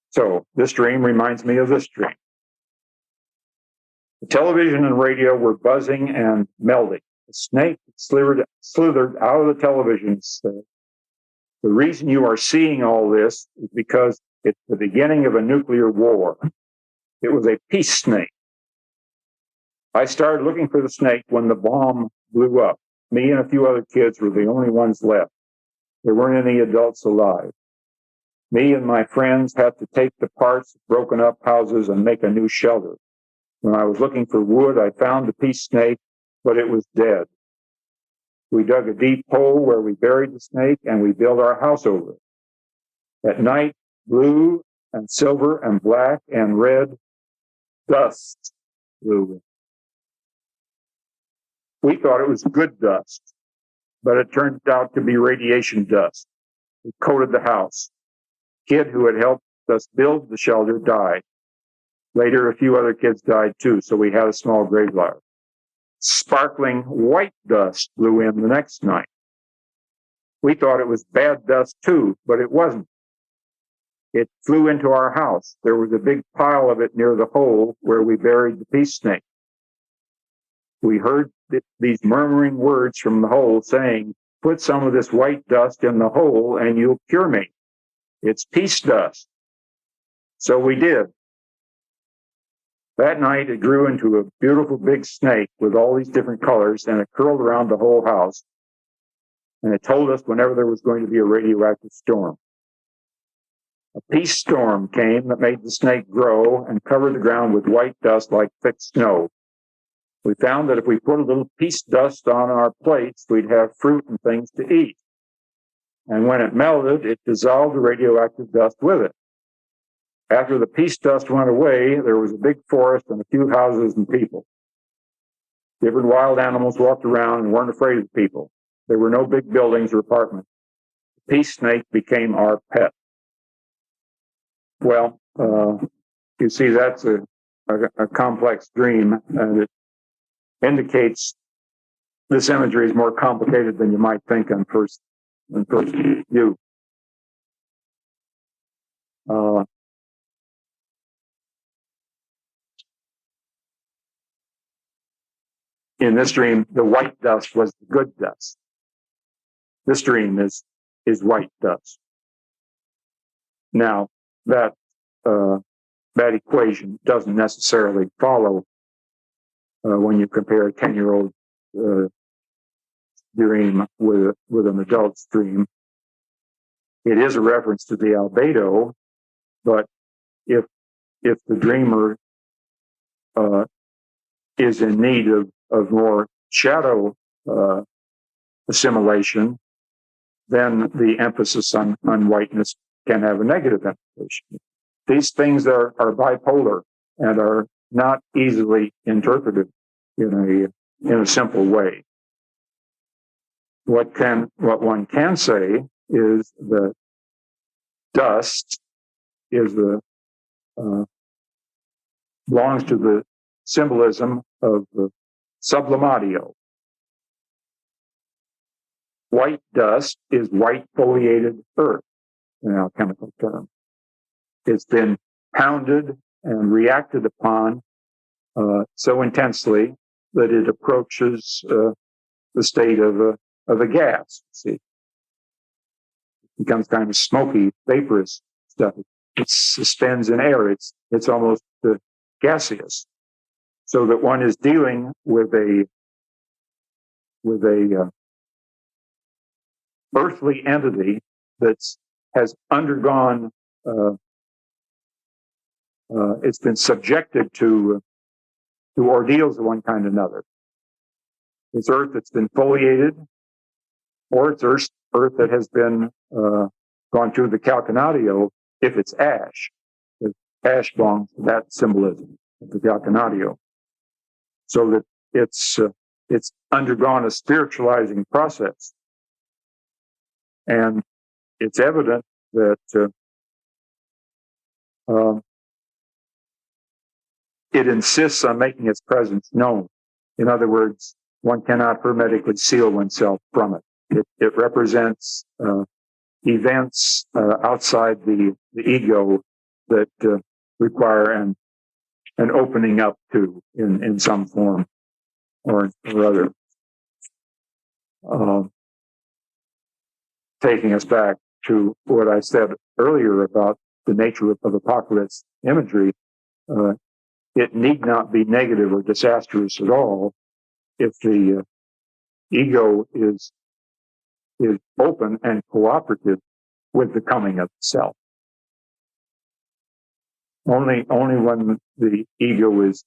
So this dream reminds me of this dream. The television and radio were buzzing and melding. The snake slithered out of the television set. The reason you are seeing all this is because it's the beginning of a nuclear war. It was a peace snake. I started looking for the snake when the bomb blew up. Me and a few other kids were the only ones left. There weren't any adults alive. Me and my friends had to take the parts of broken up houses and make a new shelter. When I was looking for wood, I found the peace snake, but it was dead. We dug a deep hole where we buried the snake, and we built our house over it. At night, blue and silver and black and red dust blew in. We thought it was good dust, but it turned out to be radiation dust. It coated the house. The kid who had helped us build the shelter died. Later, a few other kids died too, so we had a small graveyard. Sparkling white dust blew in the next night. We thought it was bad dust too, but it wasn't. It flew into our house. There was a big pile of it near the hole where we buried the peace snake. We heard these murmuring words from the hole saying, "Put some of this white dust in the hole and you'll cure me. It's peace dust." So we did. That night, it grew into a beautiful big snake with all these different colors, and it curled around the whole house. And it told us whenever there was going to be a radioactive storm. A peace storm came that made the snake grow and covered the ground with white dust like thick snow. We found that if we put a little peace dust on our plates, we'd have fruit and things to eat. And when it melted, it dissolved the radioactive dust with it. After the peace dust went away, there was a big forest and a few houses and people. Different wild animals walked around and weren't afraid of the people. There were no big buildings or apartments. The peace snake became our pet. Well, you see, that's a complex dream, and it indicates this imagery is more complicated than you might think on first view. In this dream, the white dust was the good dust. This dream is white dust. Now, that equation doesn't necessarily follow when you compare a 10-year-old dream with an adult's dream. It is a reference to the albedo, but if the dreamer is in need of more shadow assimilation, then the emphasis on whiteness can have a negative implication. These things are bipolar and are not easily interpreted in a simple way. What one can say is that dust is belongs to the symbolism of the sublimatio. White dust is white foliated earth, in our chemical term. It's been pounded and reacted upon so intensely that it approaches the state of a gas. See, it becomes kind of smoky, vaporous stuff. It suspends in air. It's almost gaseous, so that one is dealing with a earthly entity that has undergone. It's been subjected to ordeals of one kind or another. It's earth that's been foliated, or it's earth that has been gone through the calcinatio if it's ash. If ash belongs to that symbolism of the calcinatio. So that it's undergone a spiritualizing process. And it's evident that it insists on making its presence known. In other words, one cannot hermetically seal oneself from it. It represents events outside the ego that require an opening up to in some form or other. Taking us back to what I said earlier about the nature of apocalypse imagery, it need not be negative or disastrous at all if the ego is open and cooperative with the coming of self. Only when the ego is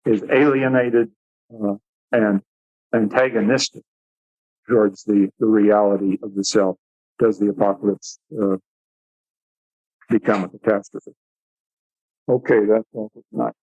alienated and antagonistic towards the reality of the self does the apocalypse become a catastrophe. Okay, that's all for tonight.